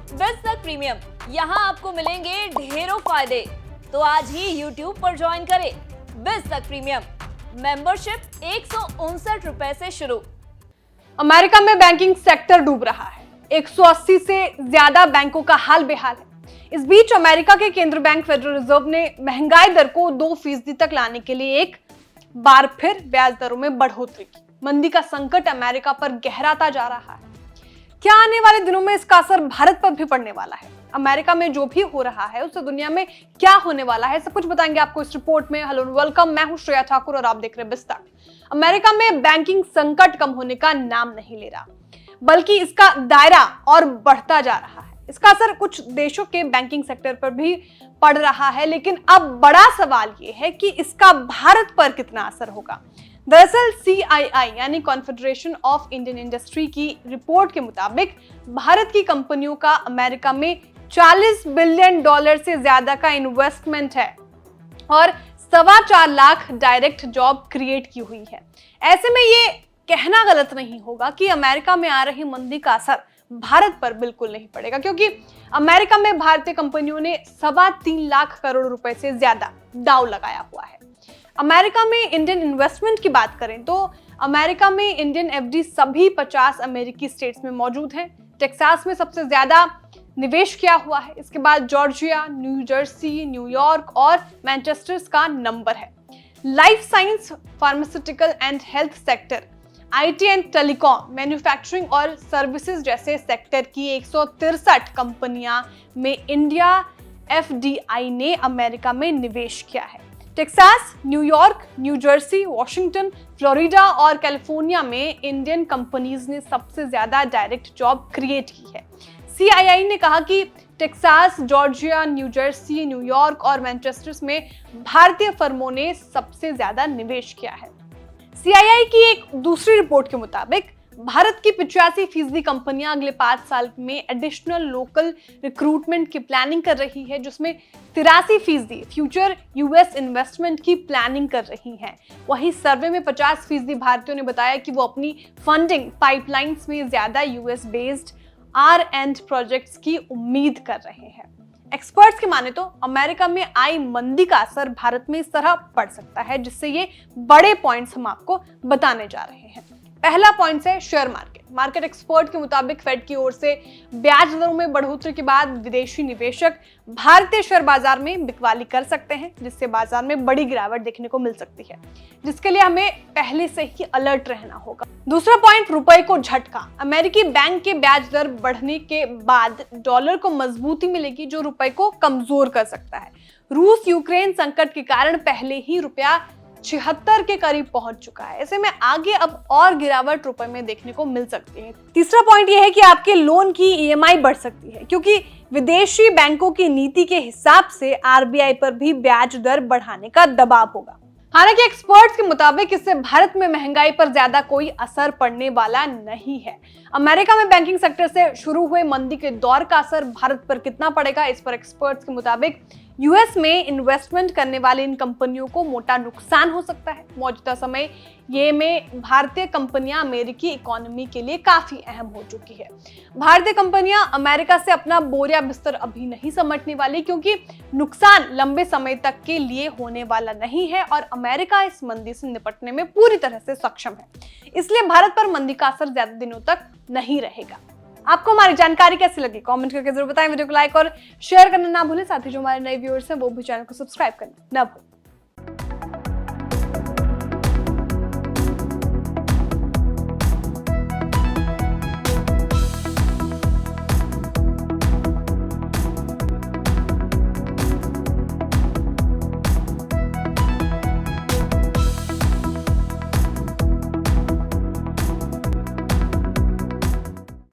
बिज़तक premium, यहाँ आपको मिलेंगे ढेरों फायदे। तो आज ही YouTube पर ज्वाइन करें। बिज़तक प्रीमियम मेंबरशिप 159 रुपए से शुरू। अमेरिका में बैंकिंग सेक्टर डूब रहा है। 180 से ज्यादा बैंकों का हाल बेहाल है। इस बीच अमेरिका के केंद्रीय बैंक फेडरल रिजर्व ने महंगाई दर को 2% तक लाने के लिए एक बार फिर ब्याज दरों में बढ़ोतरी की। मंदी का संकट अमेरिका पर गहराता जा रहा है। क्या आने वाले दिनों में इसका असर भारत पर भी पड़ने वाला है? अमेरिका में जो भी हो रहा है उससे दुनिया में क्या होने वाला है, सब कुछ बताएंगे आपको इस रिपोर्ट में। हेलो वेलकम, मैं हूं श्रेया ठाकुर और आप देख रहे हैं बिज़तक। अमेरिका में बैंकिंग संकट कम होने का नाम नहीं ले रहा, बल्कि इसका दायरा और बढ़ता जा रहा है। इसका असर कुछ देशों के बैंकिंग सेक्टर पर भी पड़ रहा है, लेकिन अब बड़ा सवाल यह है कि इसका भारत पर कितना असर होगा। दरअसल CII यानी कॉन्फेडरेशन ऑफ इंडियन इंडस्ट्री की रिपोर्ट के मुताबिक भारत की कंपनियों का अमेरिका में $40 बिलियन से ज्यादा का इन्वेस्टमेंट है और 4.25 लाख डायरेक्ट जॉब क्रिएट की हुई है। ऐसे में ये कहना गलत नहीं होगा कि अमेरिका में आ रही मंदी का असर भारत पर बिल्कुल नहीं पड़ेगा, क्योंकि अमेरिका में भारतीय कंपनियों ने 3.25 लाख करोड़ रुपए से ज्यादा दांव लगाया हुआ है। अमेरिका में इंडियन इन्वेस्टमेंट की बात करें तो अमेरिका में इंडियन FD सभी 50 अमेरिकी स्टेट्स में मौजूद हैं। टेक्सास में सबसे ज्यादा निवेश किया हुआ है। इसके बाद जॉर्जिया, न्यू जर्सी, न्यूयॉर्क और मैनचेस्टर का नंबर है। Life science, pharmaceutical and health sector, IT and telecom, manufacturing और सर्विसेज जैसे सेक्टर की 163 कंपनियां में इंडिया FDI ने अमेरिका में निवेश किया है। Texas, New York, new Jersey, Washington, Florida और कैलिफोर्निया में इंडियन कंपनीज ने सबसे ज्यादा डायरेक्ट जॉब क्रिएट की है। CII ने कहा कि Texas, Georgia, new Jersey, New York और मैनचेस्टर में भारतीय फर्मों ने सबसे ज्यादा निवेश किया है। CII की एक दूसरी रिपोर्ट के मुताबिक भारत की 85% कंपनियां अगले 5 साल में एडिशनल लोकल रिक्रूटमेंट की प्लानिंग कर रही है, जिसमें 83% फ्यूचर US इन्वेस्टमेंट की प्लानिंग कर रही हैं। वहीं सर्वे में 50% भारतीयों ने बताया कि वो अपनी फंडिंग पाइपलाइंस में ज्यादा US बेस्ड R&D प्रोजेक्ट्स की उम्मीद कर रहे हैं। एक्सपर्ट्स की माने तो अमेरिका में आई मंदी का असर भारत में इस तरह पड़ सकता है, जिससे ये बड़े पॉइंट्स हम आपको बताने जा रहे हैं। पहला पॉइंट है शेयर मार्केट। मार्केट एक्सपर्ट के मुताबिक फेड की ओर से ब्याज दरों में बढ़ोतरी के बाद विदेशी निवेशक भारतीय शेयर बाजार में बिकवाली कर सकते हैं, जिससे बाजार में बड़ी गिरावट देखने को मिल सकती है, जिसके लिए हमें पहले से ही अलर्ट रहना होगा। दूसरा पॉइंट, रुपए को झटका। अमेरिकी बैंक के ब्याज दर बढ़ने के बाद डॉलर को मजबूती मिलेगी, जो रुपए को कमजोर कर सकता है। रूस यूक्रेन संकट के कारण पहले ही रुपया 76 के करीब पहुंच चुका है। ऐसे में आगे अब और गिरावट रुपए में देखने को मिल सकती है। तीसरा पॉइंट यह है कि आपके लोन की EMI बढ़ सकती है, क्योंकि विदेशी बैंकों की नीति के हिसाब से RBI पर भी ब्याज दर बढ़ाने का दबाव होगा। हालांकि एक्सपर्ट्स के मुताबिक इससे भारत में महंगाई पर ज्यादा कोई असर पड़ने वाला नहीं है। अमेरिका में बैंकिंग सेक्टर से शुरू हुए मंदी के दौर का असर भारत पर कितना पड़ेगा, इस पर एक्सपर्ट्स के मुताबिक US में इन्वेस्टमेंट करने वाली इन कंपनियों को मोटा नुकसान हो सकता है। मौजूदा समय ये में भारतीय कंपनियां अमेरिकी इकोनॉमी के लिए काफी अहम हो चुकी है। भारतीय कंपनियां अमेरिका से अपना बोरिया बिस्तर अभी नहीं समेटने वाली, क्योंकि नुकसान लंबे समय तक के लिए होने वाला नहीं है और अमेरिका इस मंदी से निपटने में पूरी तरह से सक्षम है। इसलिए भारत पर मंदी का असर ज्यादा दिनों तक नहीं रहेगा। आपको हमारी जानकारी कैसी लगी कमेंट करके जरूर बताएं। वीडियो को लाइक और शेयर करना ना भूलें। साथ ही जो हमारे नए व्यूअर्स हैं वो भी चैनल को सब्सक्राइब करना ना भूलें।